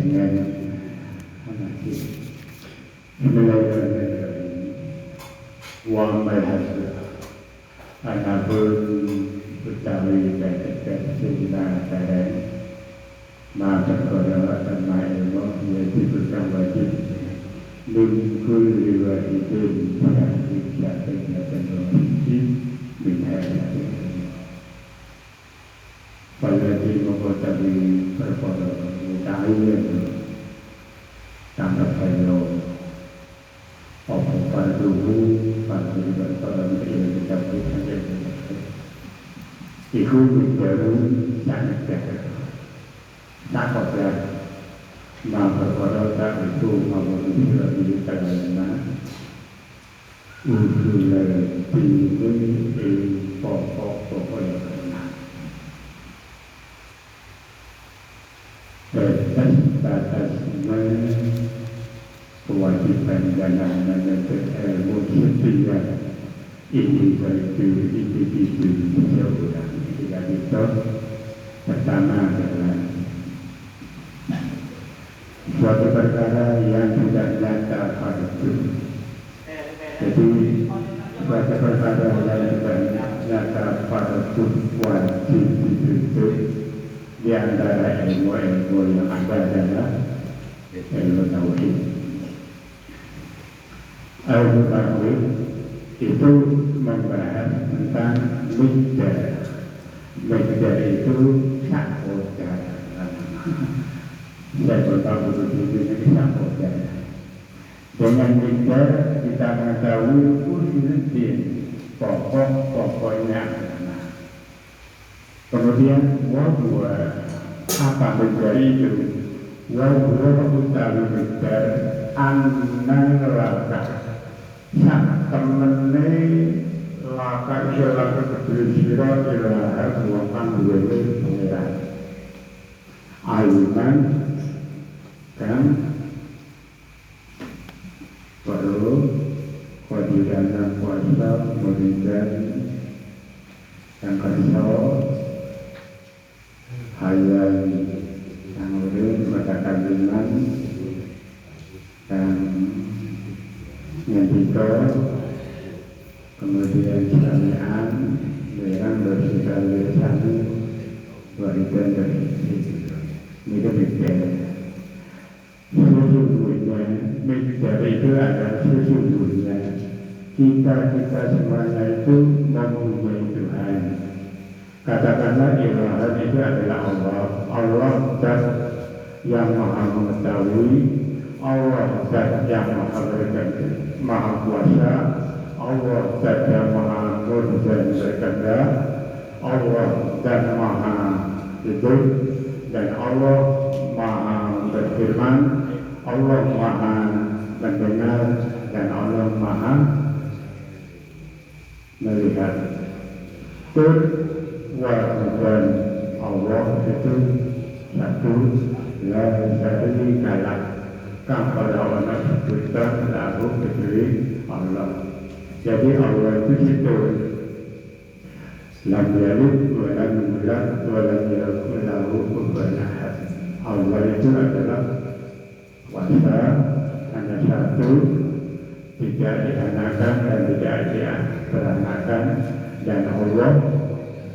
dengan Wang Mahasiswa Anapun Utawi dan Sina Karen Maka Kodawa Sama Ilmu Yaitu Tukang Wajib Lunkul Riwajibin Yang Jatuh Jatuh Wajib Minhaya Palagi Mengkotawi Perpodo Mutawi Tanggap Hayo Pada dulu, pada berperan yang kita berikan itu menjadi sangat jahat, sangat jahat. Maka pada saat itu maupun di tanah usulan tinggi pokok yang kena. Batas-batasnya kewajiban dalam menuntut ilmu setiap individu seorang. Ketika itu pertama adalah suatu perkara yang tidak nyata fardu. Jadi suatu perkara yang tidak nyata fardu wajib dituntut di antara ilmu-ilmu yang ada adalah ilmu tauhid. Al-Tawhid itu membahas tentang mikdar. Mikdar itu sakodar. Saya bertahu begitu ini sakodar. Dengan mikdar kita mengetahui usul-usul pokok-pokoknya. Kemudian wabwa apa mikdar itu? Wabwa utawi mikdar annal raka. Sak temene laka ilah kedrisira ilah buatan duwene pengiran ayunan kan perlu kodiran dan puasa kemudian yang kedua hayal yang urin matakan dengan dan nyedika kemudian syari'an dengan bersihkan lisan waridan dari ini mikdar. Sesungguhnya mikdar itu adalah sesungguhnya kita semuanya itu mempunyai Tuhan. Katakanlah ilahan itu adalah Allah. Allah zat yang maha mengetahui, Allah zat yang maha berkehendak, maha kuasa, Allah zat yang maha murni dan berkehendak, Allah zat maha hidup, dan Allah maha berfirman, Allah maha mendengar, dan Allah maha melihat. Dan Allah itu satu, la syarika lah. Kepada Allah sebutkan lagu kecuali Allah. Jadi Allah itu situ. Lam yalid wa lam yulad wa lam yakul lahu kufuwan ahad. Allah itu adalah kuasa, hanya satu, tidak dianakan dan tidak diperanakan, dan Allah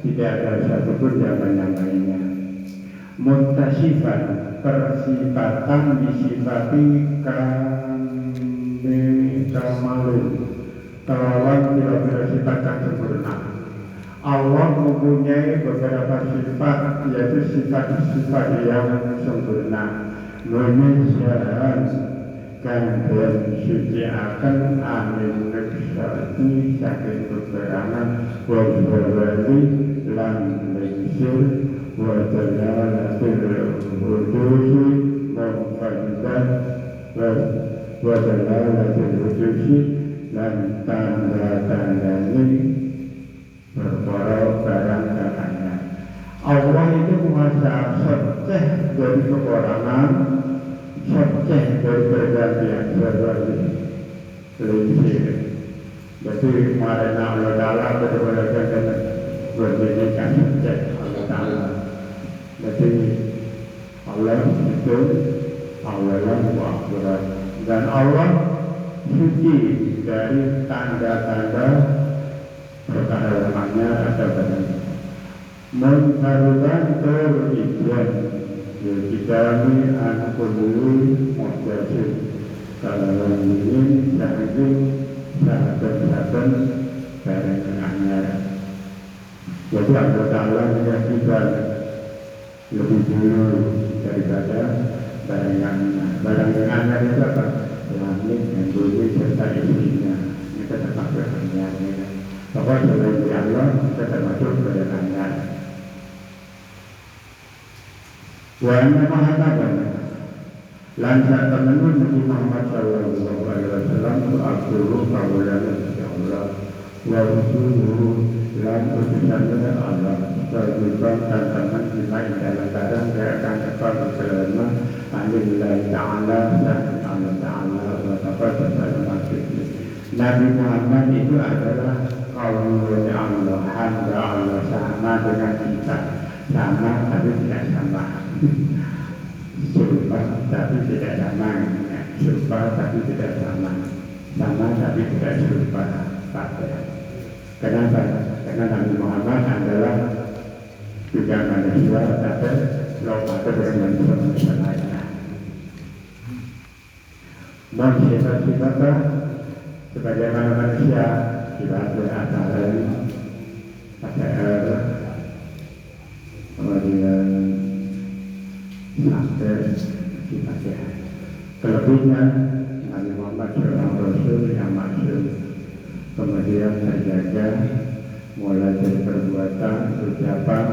tidak ada satupun yang menyamainya. Muntasifan persifatan disifati kamalun kelawan bila-bila sifat yang sempurna. Allah mempunyai beberapa sifat, yaitu sifat-sifat yang sempurna. Menyesal dan suci akan amin neksati sakit kekurangan wabawali lan menyesal wadalalatil wudusi memfaidan wadalalatil wudusi dan tanda-tanda ini perkara barang katanya. Allah itu menguasa seceh dari kekurangan, seceh dari pergantian berbalik lincir. Jadi kemarin Allah Ta'ala betul-betul berbunyikan seceh Allah Ta'ala. Jadi Allah itu awalan wa akhirat. Dan Allah suci dari tanda-tanda perkaraannya atau badan. Munfarudan terijian Yudhikami an-kulli muhdasin Kalawan ingin sahajin sahabat-sahabat barang-barangnya. Jadi Allah Ta'ala menyaksikan lebih dulu daripada barang-barangnya itu apa? Langit dan bumi serta isinya. Kita termasuk hanya. Bahwa selain Allah kita termasuk barang-barangnya. Wahana Muhammad lancar teman-teman Nabi Muhammad Sallallahu Alaihi Wasallam Abdullah Kawalan Allah wa Rasuluhu lan utusannya Allah terlibat tantangan kita dalam keadaan akan cepat berselama Alhamdulillah Ta'ala dan Allah Ta'ala wa tafadhal Nabi Muhammad itu adalah kaum Allah, hamba Allah, sama dengan kita, sama tapi tidak sama. Serupa tapi tidak sama, serupa tapi tidak sama, sama tapi tidak serupa. Kenapa? Karena Nabi Muhammad adalah juga manusia, tapi lokasi dengan manusia lainnya. Dan sifat-sifat sebagaimana manusia sifat berasal ATR, kemudian sampai sifatnya. Kelebihnya Nabi Muhammad seorang Rasul yang maksud, kemudian terjaga mulai dari perbuatan, ucapan,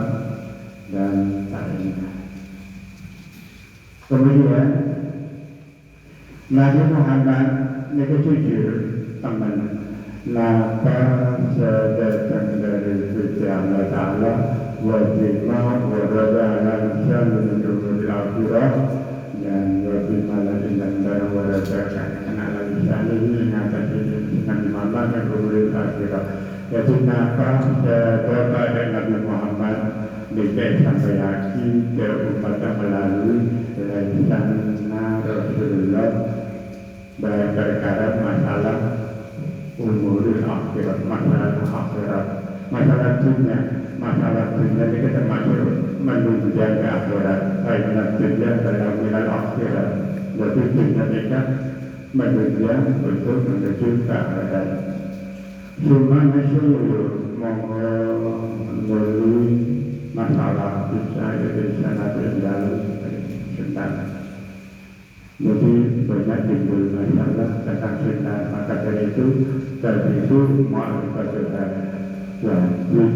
dan tarinya. Kemudian Nabi Muhammad itu jujur teman. Napa sedatang dari Gusti Allah Ta'ala wajibah wadadalan syamil akhirah dan wajibalah dan barang wadakan anak lagi ini mengatasi Nabi Muhammad dan berulil akhirah. Jadi napa sedatang dari Nabi Muhammad bisa sampai lagi ke umat melalui lisan Rasulullah baik perkara masalah umurul akhirat, masalah akhirat, masalah dunia ini kita termasuk menunjang ke akhirat, menunjang dalam milal akhirat. Jadi dunia kita menunjang untuk menuju ke akhirat. Cuma mesyuruh melalui masalah bisa di sana berjalan sebentar. Jadi banyak timbul masalah tentang sunnah, maka dari itu ma'rifatul wajib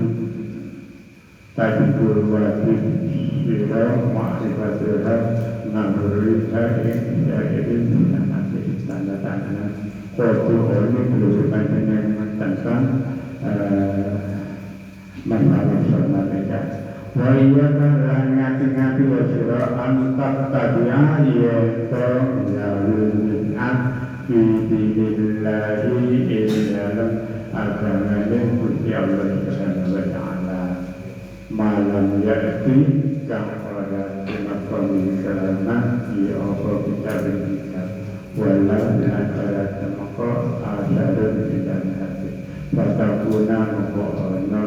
tajibul wajib sirah ma'rifatul naburiha yang nanti tanda-tanda kodoh ini belum banyak tentang masalah sunnah mereka. Wa'iyaka ngati-ngati wa sirah antak tabi'ah yaitu yalul bid'ah fi dinillahi dalam agamanya Gusti Allah Subhanahu wa Ta'ala malam ya'ti ka'ala timakami kalama di Allah kitab walau diantara temako asyarun dan hati fatakuna muko'ona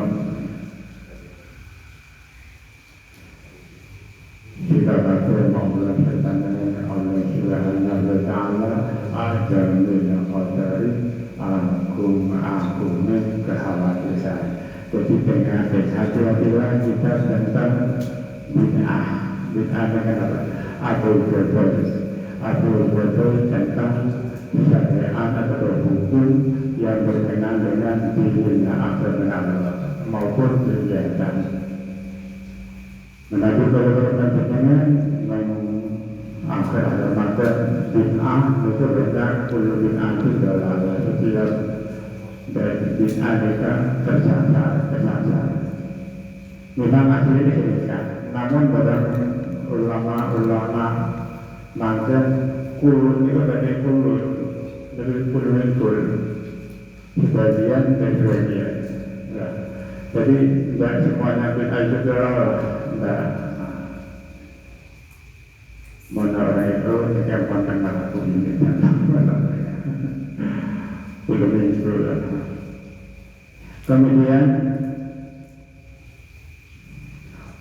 kita bakal Allah bertanya Allah Subhanahu wa Ta'ala ajamin qadari aku kekhawatiran. Jadi dengan hati-hatilah kita tentang bid'ah dengan apa? Abul Badal tentang syariat atau hukum yang berkenaan dengan dirinya agama maupun kegiatan. Menabi kepada dengan akhir mata bid'ah itu beda kullu bid'ah itu adalah setiap dari bid'ah mereka tersasar. Memang aslinya disebutkan, namun pada ulama maka kulun itu dari kulun sebagian dan sebagian. Jadi tidak semuanya bid'ah itu adalah menurut itu ini belum itu. Kemudian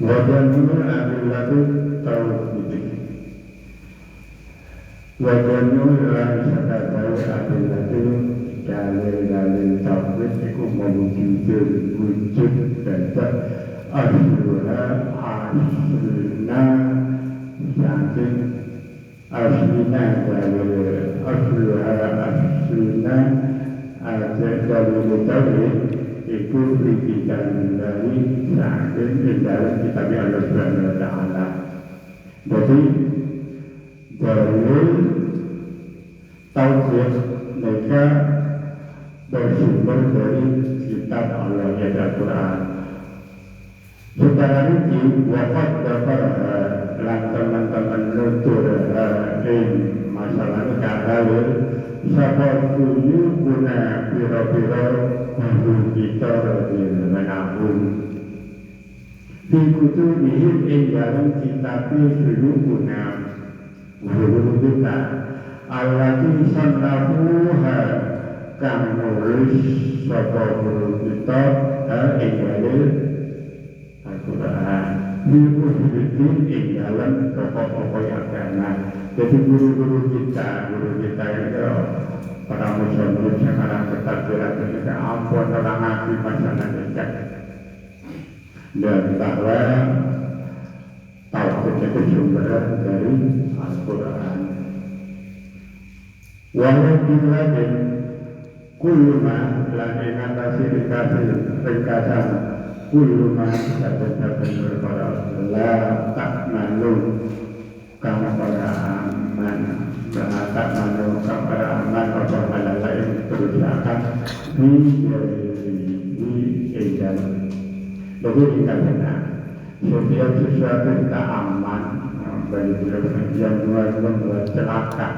wajanul adillatu tauhid. Wajanul lan sadaqah adillatu dalil-dalil tauhid iku wujud dadak asluha aslina saking aslina dalil asluha aslina dalil tauhid iku pikiran dari saking dalam kitab Allah Subhanahu wa taala. Jadi dalil tauhid mereka bersumber dari kitab Allah yang Al-Quran. Secara rinci, wafat dapat teman-teman nutur masalah dalil seperti guna pira-pira kita menabung. Di kutu ini dalam kitab itu guna guru kita. Allah sannabuha kang nulis sapa guru kita dalil Al-Quran. Diujitin dalam pokok-pokok agama. Jadi guru kita itu para muslim sekarang ketakbiran ketika ampun orang ngaji masalah dekat dan bahwa tauhid itu sumber dari Al-Quran. Walau biladin kulma lagi ngatasi ringkasan kulma saben-saben perkara la tak manung kang para aman tak manung kang para aman apa malala yang berusaha di edan. Jadi dikatakan setiap sesuatu kita aman bagi yang membuat celaka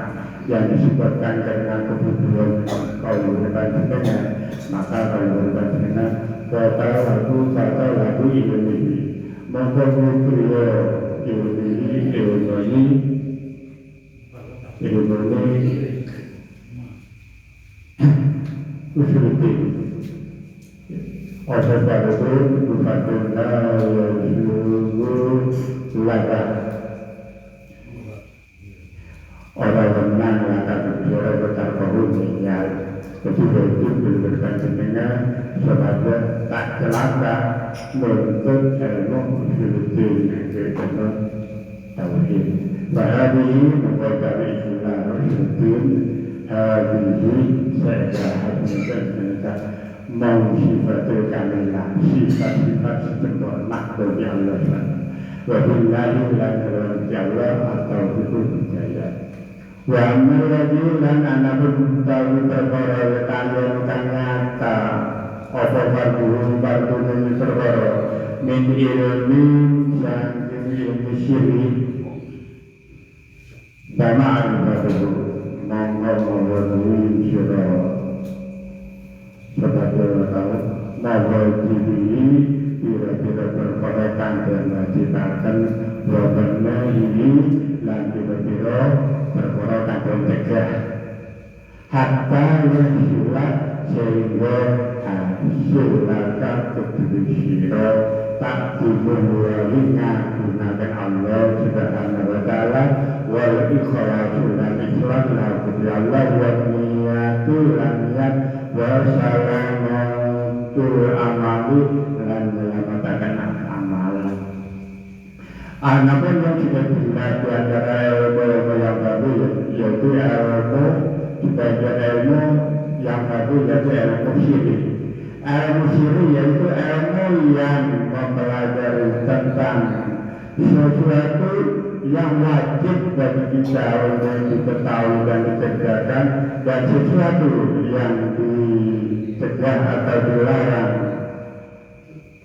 yang disebabkan karena kebutuhan kaum urban dengan maka kaum urban dengan kata lagu ini mempermulia ilmu usulti oleh pada itu bukannya laga orang menang akan berbicara bertarung minyak. Jadi itu berkaitan dengan sebagai tak celaka menuntut ilmu usuludin yaitu tauhid. Bahwa membuat dari istilah usuludin hadiri sejahat mereka mau sifatul kamilah sifat-sifat sempurna bagi Allah. Wabillahi lan Allah atau itu percaya. Wa amalladzi lan ana bertahu perkara kalian kang nyata apa barbu perkara min ilmi saking ilmu syirih sama itu monggo sira sebagai tahu monggo diri kira-kira perkara kang diciptakan wabana ini lan kira-kira perkara kang cegah hatta yasilat sehingga hasilaka kedua tak dimulai menggunakan Allah Subhanahu wa taala wal ikhlasu dan ikhlas lahu Allah wa niyatu lan niat wa salamatul amali dan menyelamatkan amalan. Adapun yang sudah jelas di antara ilmu yang baru yaitu ilmu sebagai ilmu yang baru yaitu ilmu syirih. Ilmu syirih yaitu ilmu yang mempelajari tentang sesuatu yang wajib bagi kita untuk diketahui dan dikerjakan dan sesuatu yang dicegah atau dilarang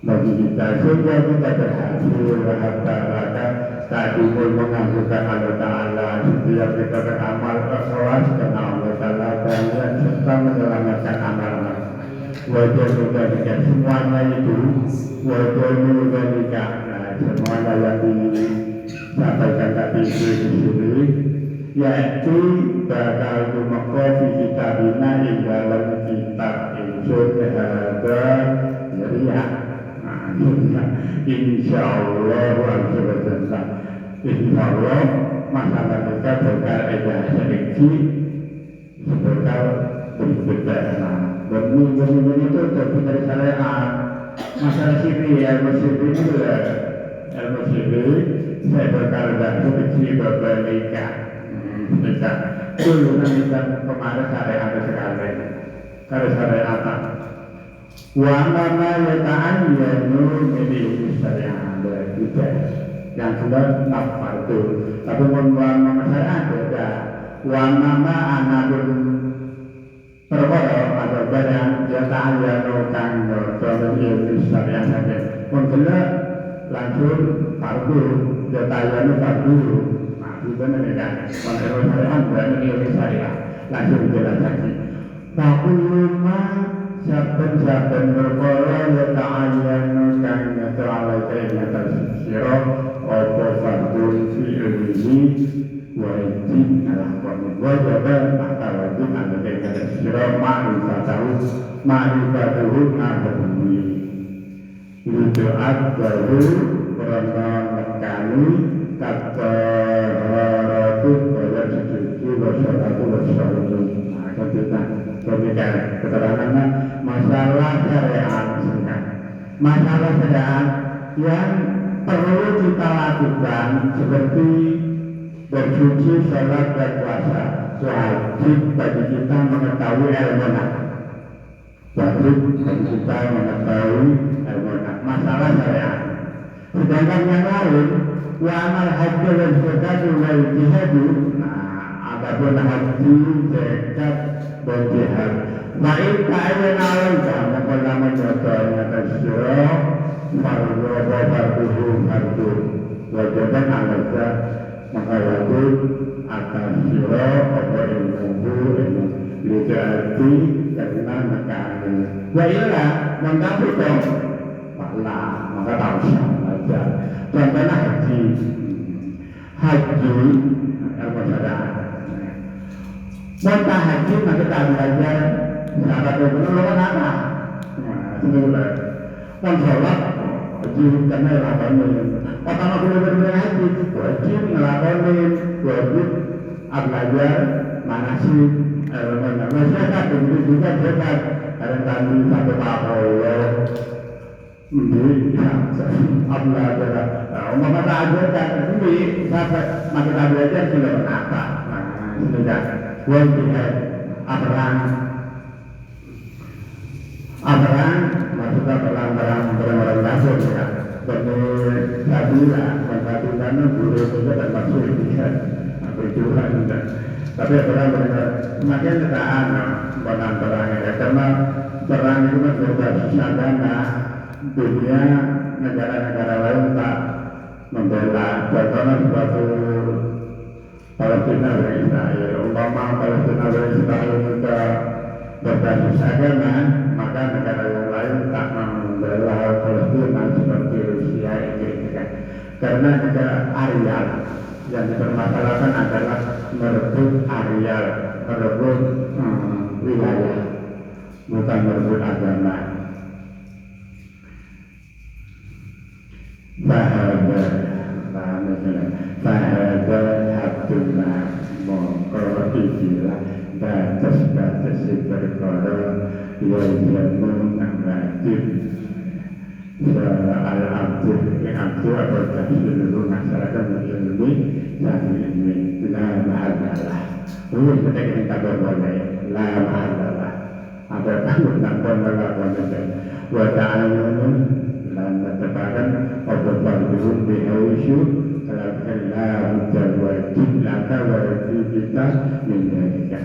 bagi kita sehingga kita berhasil harta tadi pun mengajukan Allah Ta'ala setiap kita beramal ikhlas karena Allah Ta'ala dan serta menyelamatkan amal wajah menggantikan semuanya itu wajah menggantikan semuanya yang disampaikan tadi di sini yaitu bakal tumeka fi kitabina ing dalam kitab ingsun hada ya insyaallah azza wa jalla insyaallah masalah kita bakal ada sedikit bakal berbeda benih itu terjadi dari syariat masalah siri ilmu siri itu ilmu siri saya bakal bantu kecil berbalik bisa dulu kita kemarin syariat sekali kalau syariat wa mana yata'ayyanu min syariat kita yang sudah nafar itu tapi membuat syariat beda wa mana anadun perkara atau barang yata'ayyanu kang dono min syariat saja mungkinlah langsung fardu yata'ayyanu fardu itu mereka menurut syariat berani min syariat langsung jelaskan fakuluma saben-saben perkara ya ta'ayyanu kang nyata alaika ing atas sira apa fardun fi ilmihi wajib nglakoni wajib maka wajib ana ing atas sira ma'rifatuhu ngabudi lidoat baru karena nekani kata haratu kaya dicuci wasyaratu wasyaratu ketika keterangannya masalah syariat masalah syariat yang perlu kita lakukan seperti bersuci, sholat, dan puasa wajib bagi kita mengetahui ilmu wajib bagi kita mengetahui ilmu masalah syariat sedangkan yang lain wa amal haji dan zakatu wal jihadu adapun haji, zakat dan jihad baik ta'ayyana alaika maka lama nyatanya tasyirah farduhu fardu wajiban alaika maka wajib atas sirah apa ilmuhu lidati karena nekani wa ilah mengkapi dong malah maka tak usah aja contohnya haji ilmu syariat Monta haji maka kita belajar sahabat itu lawan apa? Semula. Kan sholat wajib karena lakonin. Pertama boleh berbeda haji wajib ngelakonin wajib belajar manasik masyarakat begitu juga zakat ada tadi satu Allah belajar umpama tak ajarkan ini sampai maka kita belajar sudah apa? Sudah wajib Abraham maksudnya berang kafir ya benih sabila mengatakan guru itu dan maksud dia berjuang juga tapi Abraham semakin ketaan menang perangnya ya karena perang itu kan berbasis agama dunia negara-negara lain tak membela contohnya suatu Palestina dan Israel umpama Palestina dan Israel juga berbasis agama maka negara yang lain tak membela Palestina seperti Rusia ini karena negara areal yang dipermasalahkan adalah merebut areal merebut wilayah bukan merebut agama Bahada Abdullah mongko ikilah batas-batas perkara yang wajib al-abdu apakah seluruh masyarakat ilmi yang ilmi la mahadalah kita kena kabar boleh la mahadalah apa pun tanpa melakukan wa ta'ayyun dan tetapkan obat-obat bihawisyu kalau wajib laka wajib kita menjadikan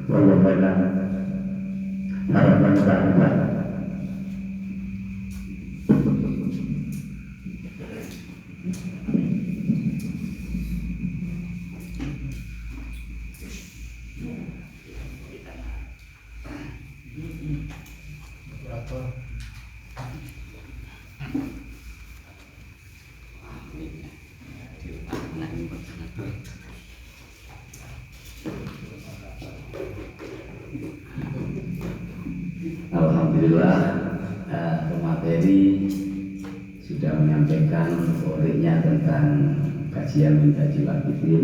walau banyak harapan bangsa Alhamdulillah pemateri sudah menyampaikan teorinya tentang kajian menjadi wakifin.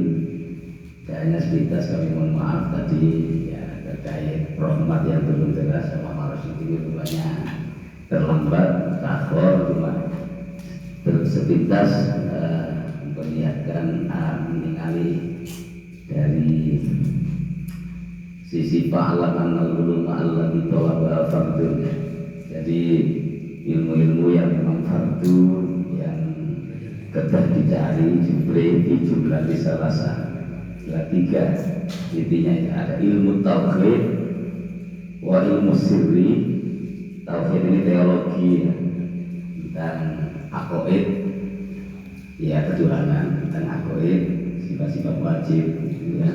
Hanya sekitar kami mohon maaf tadi ya terkait rahmat yang belum jelas sama Maros itu banyak terlambat takhor cuma sepintas memperlihatkan mengenali dari sisi pahlawan al-ulum allati talaba fardun. Jadi ilmu-ilmu yang memang fardu yang tetap dicari jumlah di salah tiga intinya ada ilmu tauhid wa ilmu sirri. Tauhid ini teologi ya, tentang aqaid ya ketuhanan, tentang aqaid sifat-sifat wajib ya.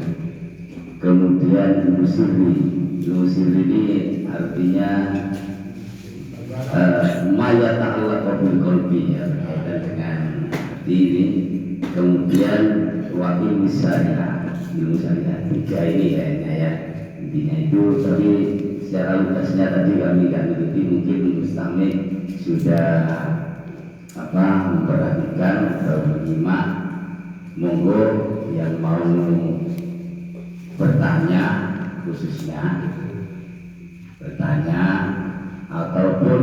Kemudian ilmu sirri ini artinya maya ta'allaq bil qalbi ya, berkaitan dengan hati ini. Kemudian wa ilmu syariah tiga ini ya intinya itu. Tapi secara lugasnya tadi kami kan mengikuti, mungkin Mustami sudah memperhatikan atau menyimak. Monggo yang mau bertanya khususnya bertanya ataupun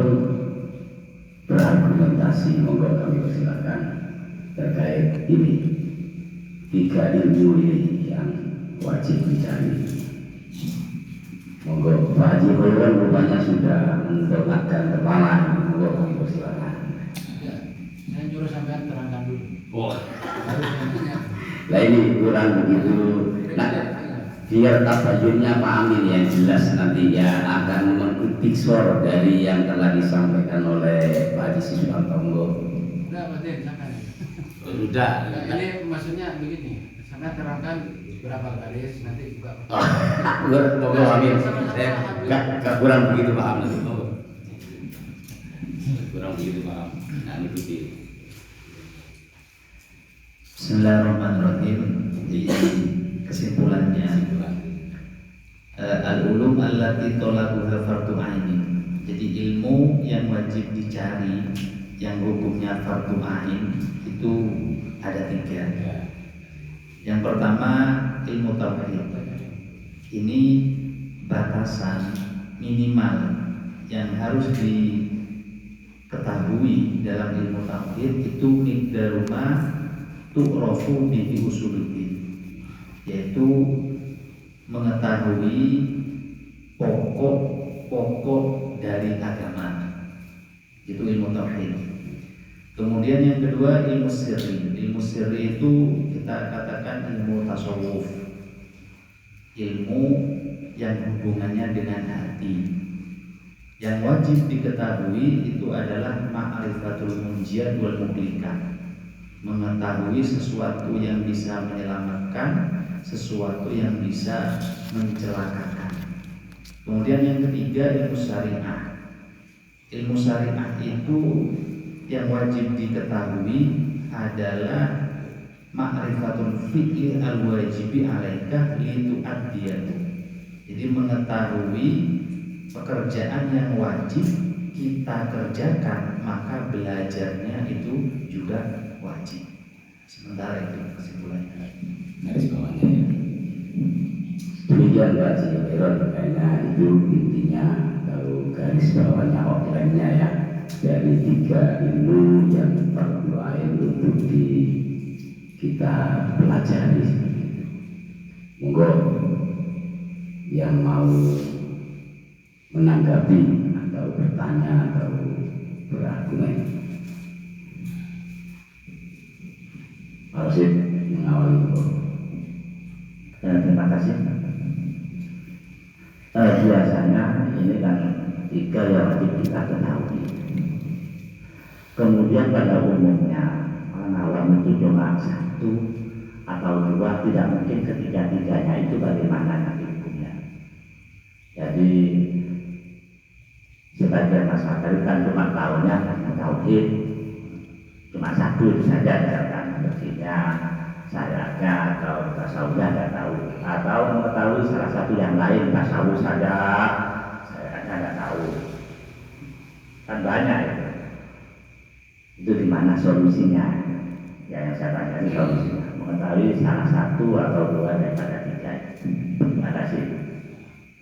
berargumentasi, monggo kami persilakan terkait ini tiga ilmu ini yang wajib dicari. Monggo Pak Haji Khairon rupanya sudah mendongakkan kepala, monggo kami persilakan. Saya nyuruh sampean terangkan dulu. Oh. Nah ini kurang begitu. Nah, biar tabayunnya Pak Amin yang jelas nantinya akan mengikuti suara dari yang telah disampaikan oleh Pak Haji Siswanto. Udah Pak Din, sampai. Sudah. Ini maksudnya begini, sampai terangkan berapa garis nanti juga. Monggo Amin. Saya nggak kurang begitu paham nanti. Kurang begitu paham. Nah ikuti. Bismillahirrahmanirrahim. Jadi kesimpulannya al-ulum allati talabuha fardhu ain. Jadi ilmu yang wajib dicari yang hukumnya fardhu ain itu ada tiga. Yang pertama ilmu tauhid. Ini batasan minimal yang harus diketahui dalam ilmu tauhid itu miqdaruma tu'rafu bi usuluddin, yaitu mengetahui pokok-pokok dari agama, itu ilmu tauhid. Kemudian yang kedua ilmu sirri. Ilmu sirri itu kita katakan ilmu tasawuf, ilmu yang hubungannya dengan hati. Yang wajib diketahui itu adalah ma'rifatul munjiyat wal muhlikat, mengetahui sesuatu yang bisa menyelamatkan, sesuatu yang bisa mencelakakan. Kemudian yang ketiga ilmu syariah. Ilmu syariah itu yang wajib diketahui adalah ma'rifatul fi'li al-wajibi 'alaika litu'addiyatu. Jadi mengetahui pekerjaan yang wajib kita kerjakan, maka belajarnya itu juga wajib. Sementara itu kesimpulannya. Garis bawahnya ya. Demikian Pak Haji Khairon, kayaknya itu intinya atau garis bawahnya outline-nya ya, dari tiga ilmu yang fardu ain untuk kita pelajari. Monggo yang mau menanggapi atau bertanya atau berargumen. Pak Rosid mengawali. Terima kasih. Biasanya ini kan tiga yang wajib kita ketahui. Kemudian pada umumnya alam itu cuma satu atau dua, tidak mungkin ketiga-tiganya itu bagaimana nanti hukumnya. Jadi sebagian masyarakat kan cuma tahunya hanya tauhid, cuma satu saja, misalkan bersihnya, syariatnya atau tasawufnya nggak tahu, atau mengetahui salah satu yang lain, tasawuf saja, syariatnya nggak tahu. Kan banyak itu. Itu di mana solusinya? Ya, yang saya tanya itu solusinya. Mengetahui salah satu atau dua daripada tiga. Terima kasih.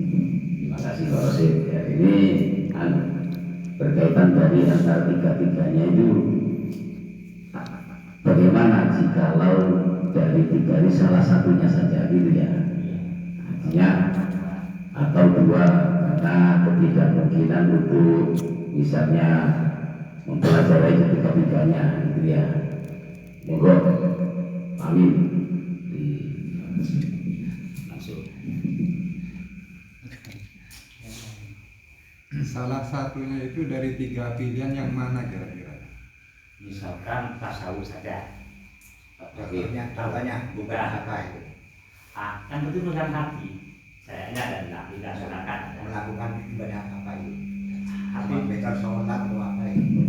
Terima kasih Pak Rosid. Ya, ini berkaitan dari antara tiga-tiganya itu. Bagaimana jikalau dari tiga ini salah satunya saja gitu ya? Artinya atau dua, karena ketidakmungkinan untuk misalnya mempelajari ketiga-tiganya gitu ya. Monggo, amin. Langsung. Salah satunya itu dari tiga pilihan yang mana kira-kira? Misalkan tasawuf saja. Akhirnya contohnya bukan apa itu? Kan itu urusan hati. Sayanya dan tidak silakan Melakukan ibadah apa itu? hati. Baca sholat atau apa itu?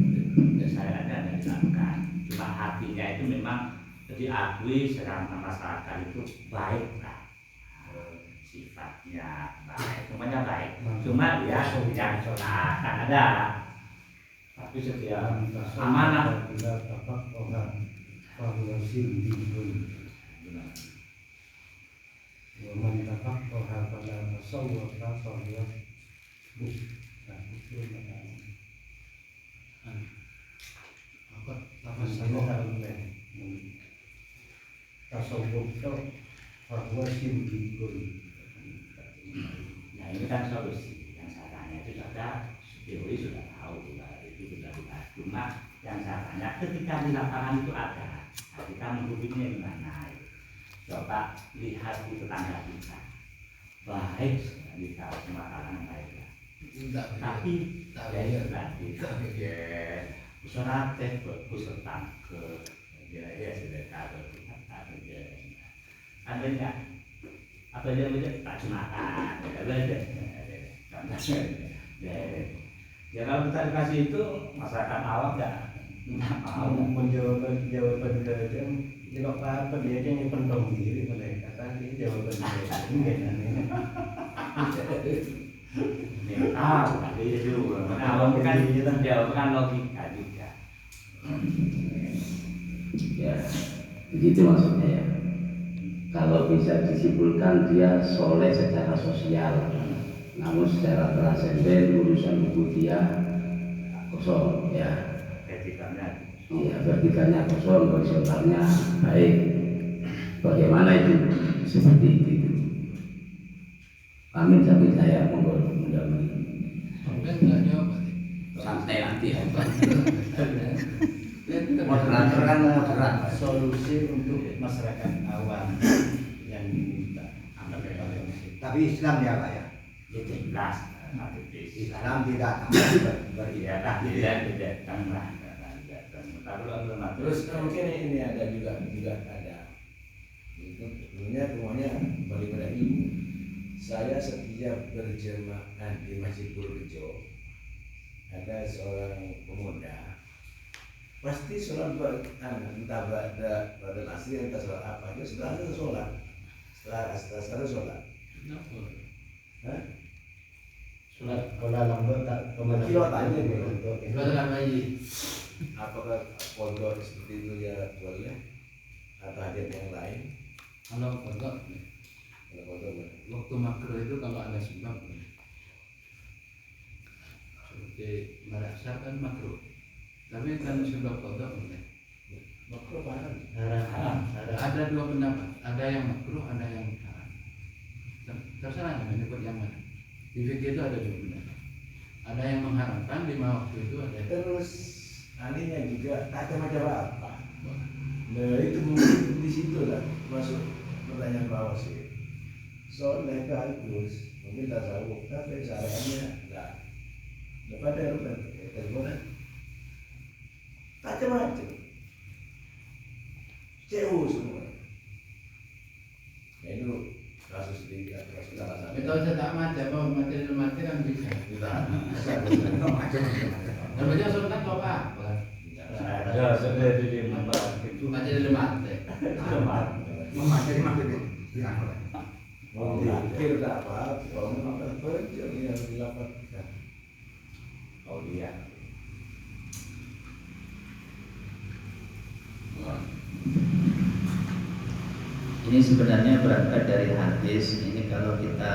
Sayanya dan dilakukan. Cuma hatinya itu memang diakui secara masyarakat itu baik lah. Sifatnya baik, semuanya baik. Cuma dia yang sholat kan ada. Tapi setiap amanah Nah ini kan solusi yang saya tanya itu saja teori sudah tahu itu sudah dibahas. Cuma yang saya tanya ketika di lapangan itu ada, nah, kita menghubunginya gimana? Coba lihat di tetangga kita, baik di tahu makanan baik ya. Tapi ya tadi usaha teh bagus tentang ke ya sudah tahu adanya apa dia tak cuma ya kalau kita dikasih itu masyarakat awam nggak mau Menjawab jawaban kerja, jawab apa dia aja yang pendong diri mereka tadi jawaban tahu tadi juga awam kan jawaban logika juga Ya, begitu maksudnya ya. Kalau bisa disimpulkan dia soleh secara sosial, namun secara transenden urusan buku dia kosong ya. etikanya Iya, vertikalnya kosong, horizontalnya baik. Bagaimana itu? Seperti itu. Amin sampai saya monggo menjawab. Sampai nggak jawab. Santai nanti ya. Moderator kan moderat. Solusi untuk masyarakat awam yang diminta. Tapi Islam ya Pak ya? jelas Islam tidak beribadah tidak kanlah Terus mungkin ini ada juga ada itu sebenarnya semuanya balik pada ilmu. Saya setiap berjemaah di Masjid Purworejo ada seorang pemuda pasti sholat entah pada asri entah sholat apa dia setelah itu sholat setelah sholat. Hah? Sholat kalau lambat tak kemana? Kilo tanya nih untuk apakah pondok seperti itu ya boleh atau ada yang lain? Kalau pondok, Kalau pondok boleh. waktu makro itu kalau ada sebab seperti merasa kan makro. Tapi kan sebab pondok boleh. Makro haram. Haram. Ada dua pendapat. Ada yang makro, ada yang haram. Terserah menyebut yang mana. Di fikih itu ada dua pendapat. Ada yang mengharamkan 5 waktu itu ada. Terus anehnya juga tak ada macam apa. Nah itu mungkin di situ lah masuk pertanyaan bawah sih. Soalnya bagus, mungkin tasawuf, tapi syariatnya enggak. Dapat ada teleponan, macam-macam, jauh semua. Ya itu kasus di kasus salah satu. Kita usah tak mati apa mati kan bisa. Kita Dan baca surat kan apa? ada sebenarnya di mana itu Baca dari mati. Memakai mau dipikir tak apa, kalau memang kerja yang dilakukan. oh iya Ini sebenarnya berangkat dari hadis. Ini kalau kita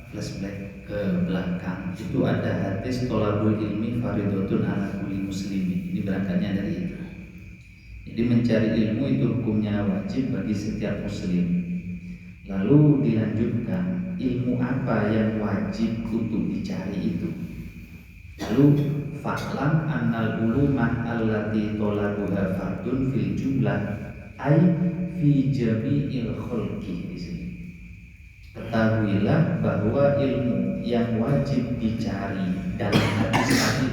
flashback ke belakang, itu ada hadis tolabul ilmi faridotun ala kulli muslimin. Ini berangkatnya dari itu. Jadi mencari ilmu itu hukumnya wajib bagi setiap muslim. Lalu dilanjutkan, ilmu apa yang wajib untuk dicari itu? Lalu fa'lam annal ulumah allati talabuha fardun fil jumlah ay fi jami'il khalqi. Di sini ketahuilah bahwa ilmu yang wajib dicari dalam hadis tadi,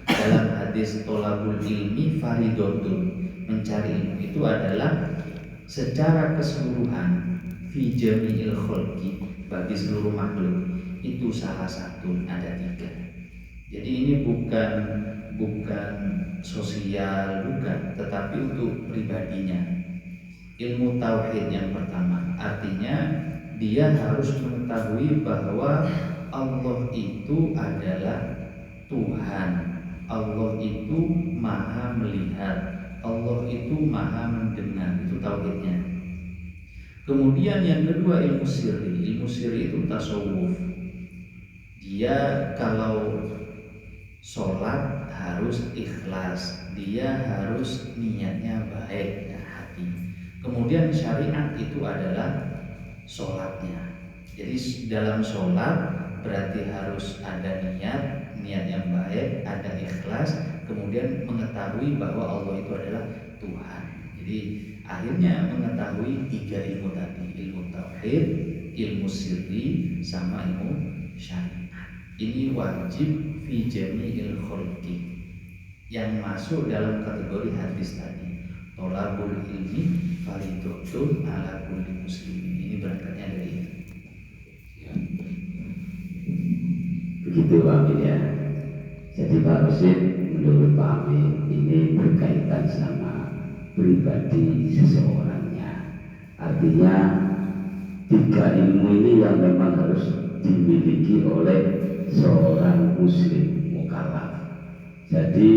dalam hadis tolabul ilmi faridotun, mencari ilmu itu adalah secara keseluruhan fi jami'il khalqi, bagi seluruh makhluk. Itu salah satu, ada 3. Jadi ini bukan sosial, bukan, tetapi untuk pribadinya. Ilmu tauhid yang pertama, artinya dia harus mengetahui bahwa Allah itu adalah Tuhan, Allah itu maha melihat, Allah itu maha mendengar. Itu tauhidnya. Kemudian yang kedua ilmu sirri. Ilmu sirri itu tasawuf. Dia kalau sholat harus ikhlas, dia harus niatnya baik dan hati. Kemudian syariat itu adalah sholatnya. Jadi dalam sholat berarti harus ada niat yang baik, ada ikhlas, kemudian mengetahui bahwa Allah itu adalah Tuhan. Jadi akhirnya mengetahui 3 ilmu tadi, ilmu tauhid, ilmu sirri, sama ilmu syariat. Ini wajib fi jami'il khalqi, yang masuk dalam kategori hadis tadi, tolabul ilmi faridotun ala kulli muslimin. Ini berangkatnya dari itu. Begitu Pak Amin ya. Jadi Pak Rosid, menurut Pak Amin ini berkaitan sama pribadi seseorangnya. Artinya 3 ilmu ini yang memang harus dimiliki oleh seorang muslim mukallaf. Jadi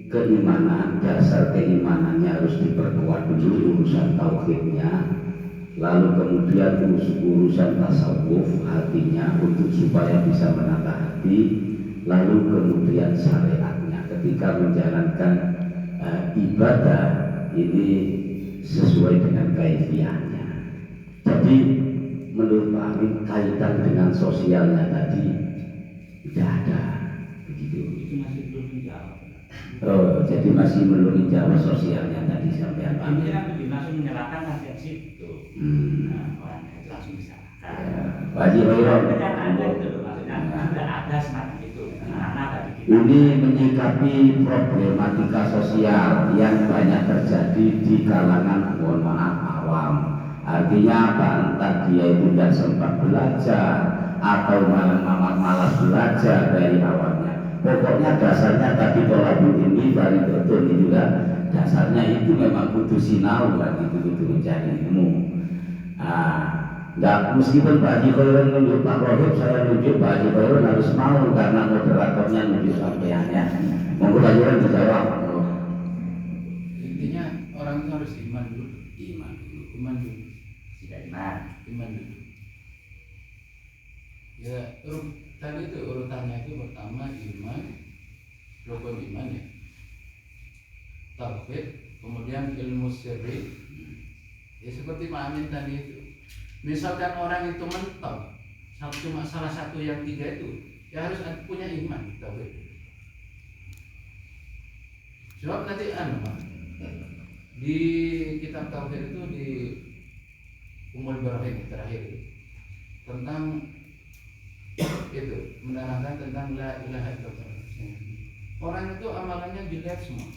keimanan, dasar keimanannya harus diperkuat dulu, urusan tauhidnya. Lalu kemudian urusan tasawuf, hatinya untuk supaya bisa menata hati. Lalu kemudian syariatnya, ketika menjalankan ibadah ini sesuai dengan kaifiahnya. Jadi menurut Pak Amin kaitan dengan sosialnya tadi tidak ada, begitu. Itu masih belum dijawab. Oh, jadi masih belum dijawab sosialnya tadi sampai apa? Ini kan lebih langsung menyerahkan nasihat situ. Nah, orang itu langsung disalahkan. Pak Haji Hoiron, Kan ada itu loh, maksudnya sudah ada semacam itu. Mana tadi kita ini menyikapi problematika sosial yang banyak terjadi di kalangan, mohon maaf, awam. Artinya apa? Entah dia itu tidak sempat belajar atau malah malas belajar dari awalnya. Pokoknya dasarnya tadi tolabul ilmi faridotun itu juga dasarnya itu memang kudu sinau kan, itu kudu mencari ilmu. Nggak, meskipun Pak Haji Hoiron nunjuk Pak Rohib, saya nunjuk Pak Haji Hoiron harus mau karena moderatornya nunjuk sampeannya. Monggo Pak Haji Hoiron dijawab. Intinya orang itu harus iman dulu. Iman dulu. tidak iman. Iman dulu. Ya, tadi itu urutannya itu pertama iman, rukun iman ya, tauhid, kemudian ilmu sirri. Ya seperti Pak Amin tadi itu. Misalkan orang itu mentok, cuma salah satu yang 3 itu, ya harus punya iman tauhid. Sebab nanti di kitab tauhid itu di Ummul Barahim terakhir itu, tentang itu menerangkan tentang la ilaha illallah. Orang itu amalannya jelek semua.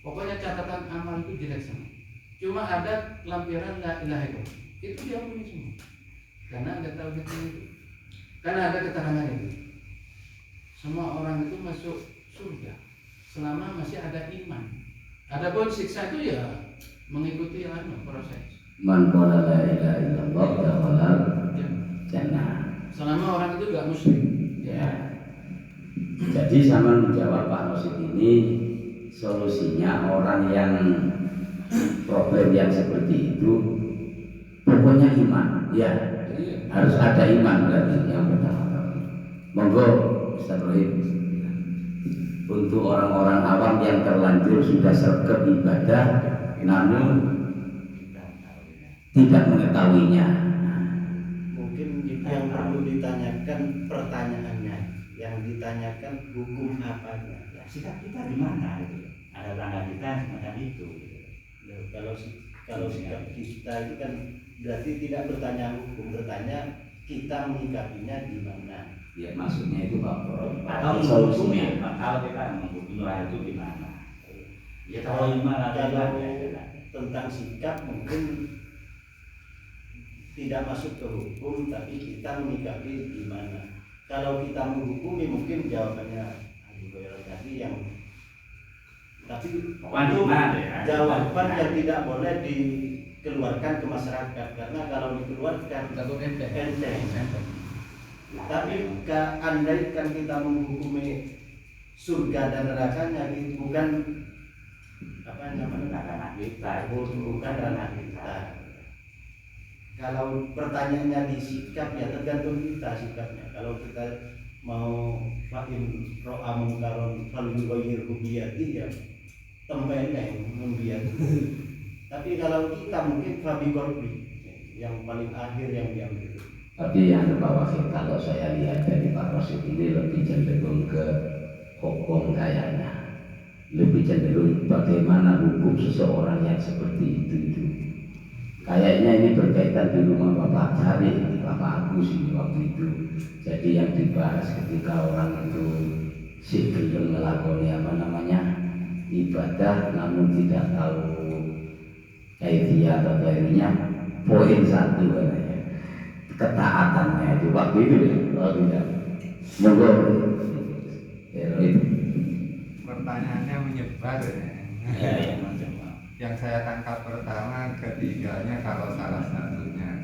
Pokoknya catatan amal itu jelek semua. Cuma ada lampiran la ilaha illallah. Itu diampuni semua. Karena ada tauhid itu. Karena ada keterangan itu. Semua orang itu masuk surga selama masih ada iman. Adapun siksa itu ya mengikuti proses. Man qala la ilaha illallah dakhala jannah. Selama orang itu enggak muslim. Ya. Jadi sama menjawab Pak Rosid ini, solusinya orang yang problem yang seperti itu pokoknya iman, ya harus ada iman berarti yang pertama. Monggo Ustaz Rohim, untuk orang-orang awam yang terlanjur sudah sergap ibadah namun tidak mengetahuinya. Mungkin yang perlu ditanyakan pertanyaannya, yang ditanyakan hukum apanya. Ya, sikap kita di mana itu? Ada tangga kita semacam itu. Gitu. Loh, kalau sikap kita itu kan berarti tidak bertanya hukum, bertanya kita menyikapinya di mana. Ya maksudnya itu Pak Bro. Atau menghukumi, kalau kita menghukumi orang itu di mana? Ya kalau iman atau Kalau tidak. tentang sikap mungkin tidak masuk ke hukum, tapi kita menyikapi di mana. Kalau kita menghukumi mungkin jawabannya Abu Hurairah tadi yang, tapi itu jawaban yang tidak boleh dikeluarkan ke masyarakat, karena kalau dikeluarkan Takut enteng. enteng. Tapi andaikan kita menghukumi surga dan nerakanya, itu bukan apa namanya, Anak kita, bukan ranah kita. Kalau pertanyaannya di sikap, ya tergantung kita sikapnya. Kalau kita mau fakin ro'a mungkaron fal yughayyirhu biyadihi, ya tempeleng membiat. Tapi kalau kita mungkin fabi qalbi, yang paling akhir yang diambil. Tapi yang Pak Wakil, kalau saya lihat dari Pak Rosid ini lebih cenderung ke hukum kayaknya, lebih cenderung bagaimana hukum seseorang yang seperti itu. Kayaknya ini berkaitan di rumah Bapak Cari, Bapak Agus ini waktu itu. Jadi yang dibahas ketika orang itu si belum melakoni ibadah namun tidak tahu kaifiyah atau ininya. Poin satu katanya, ketaatannya itu waktu itu ya, waktu itu. Monggo. Pertanyaannya menyebar ya. Yang saya tangkap pertama, ketiganya kalau salah satunya.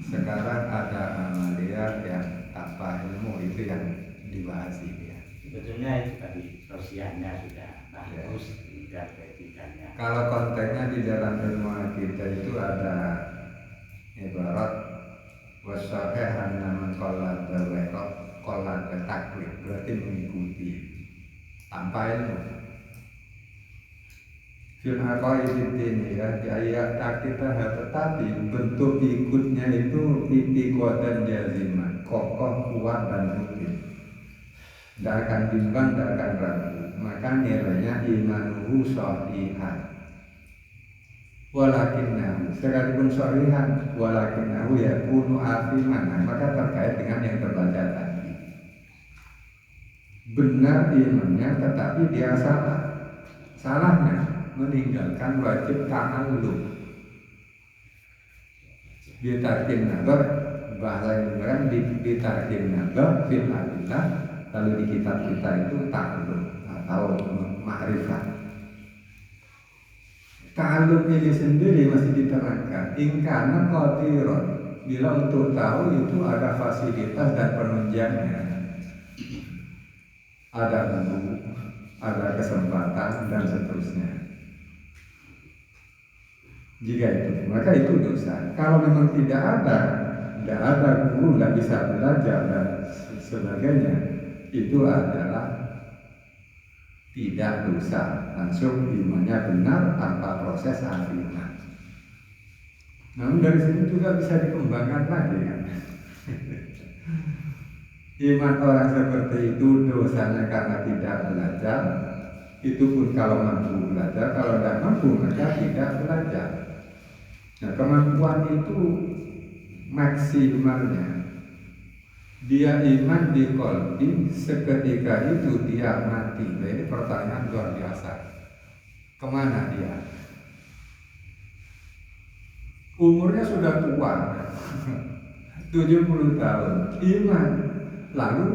Sekarang ada amalia yang tanpa ilmu, itu yang dibahas ini ya. Sebetulnya itu tadi sosialnya sudah bagus, tidak etikanya. Kalau konteksnya di dalam ilmu kita itu ada ibarat wasahih naman kolak berwekok kolak bertaklid, berarti mengikuti tanpa ilmu. Fir'aqai ini ya, di ayat kita, tetapi bentuk ikutnya itu itiqodan jaziman, kokoh, kuat dan rutin. Tidak akan bimbang, tidak akan ragu. Maka nilainya imanuhu shahihan. Walakinnahu, sekalipun shahihan, walakinnahu yakunu afiman. Maka terkait dengan yang terbaca tadi. Benar imannya, tetapi dia salah. Salahnya meninggalkan wajib ta'allum. Bitarkin nazar, bahasa yang benar bitarkin nazar fil adillah, lalu di kitab kita itu ta'allum atau ma'rifat. Ta'allum ini sendiri masih diterangkan ingkana qadiron, bila untuk tahu itu ada fasilitas dan penunjangnya, ada guru, ada kesempatan dan seterusnya. Jika itu, maka itu dosa. Kalau memang tidak ada guru, tidak bisa belajar dan sebagainya, itu adalah tidak dosa. Langsung imannya benar tanpa proses afiman. Namun dari sini juga bisa dikembangkan lagi kan. Iman orang seperti itu dosanya karena tidak belajar. Itu pun kalau mampu belajar, kalau tidak mampu maka tidak belajar. Nah, kemampuan itu maksimalnya dia iman di qalbi, seketika itu dia mati. Nah, ini pertanyaan luar biasa. Kemana dia? Umurnya sudah tua 70 tahun, iman, lalu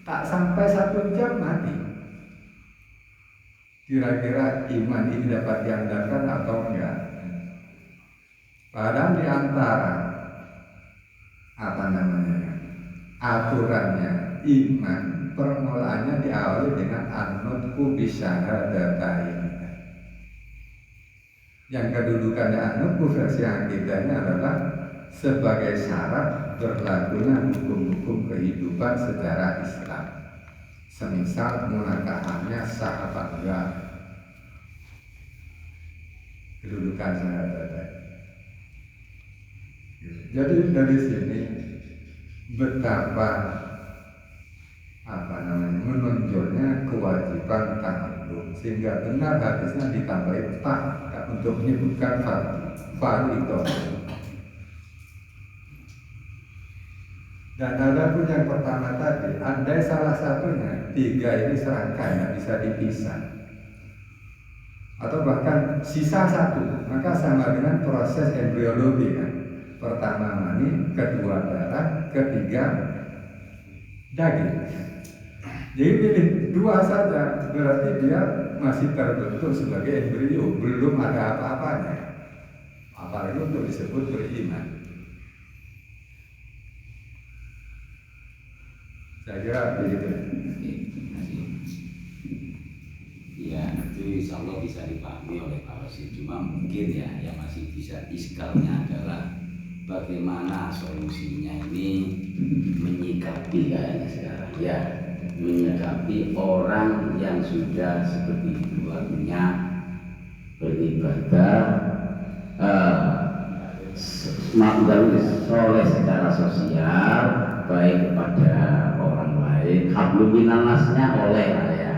tak sampai 1 jam mati. Kira-kira iman ini dapat diandalkan atau enggak? Padahal di antara aturannya iman permulaannya diawali dengan an-nutqu bisyahadatain. Yang kedudukannya an-nutqu versi akidahnya adalah sebagai syarat berlakunya hukum-hukum kehidupan secara Islam. Semisal munakahannya sah apa enggak, kedudukan syahadat. Jadi dari sini betapa menonjolnya kewajiban ta'allum, sehingga benar hadisnya ditambahin tak untuk menyebutkan fardhu. Dan ada pun yang pertama tadi, andai salah satunya, tiga ini serangkai, nggak bisa dipisah, atau bahkan sisa satu, maka sama dengan proses embriologi kan. Pertama mani, kedua darah, ketiga daging. Jadi pilih dua saja, berarti dia masih terbentuk sebagai embrio, belum ada apa-apanya, apalagi untuk disebut beriman. Saya kira begitu. Ya, itu insya Allah bisa dipahami oleh Pak Rosid. Cuma mungkin ya, yang masih bisa iskalnya adalah bagaimana solusinya ini menyikapi kayaknya sekarang ya, menyikapi orang yang sudah seperti itu, artinya beribadah soleh secara sosial, baik kepada orang lain, hablum minannasnya oleh ya,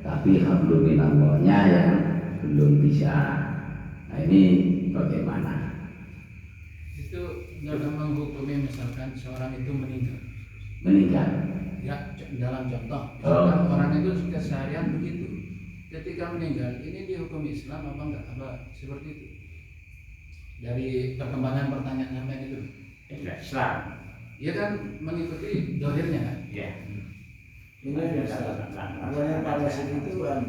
tapi hablum minallahnya yang belum bisa. Nah ini bagaimana? Itu dalam menghukumi misalkan seorang itu Meninggal. ya, dalam contoh misalkan orang itu keseharian begitu, ketika meninggal ini dihukum Islam apa enggak, apa seperti itu? Dari perkembangan pertanyaan sampai itu Islam. ya kan mengikuti dohirnya kan. Ya. Ini yang Pak Rosid itu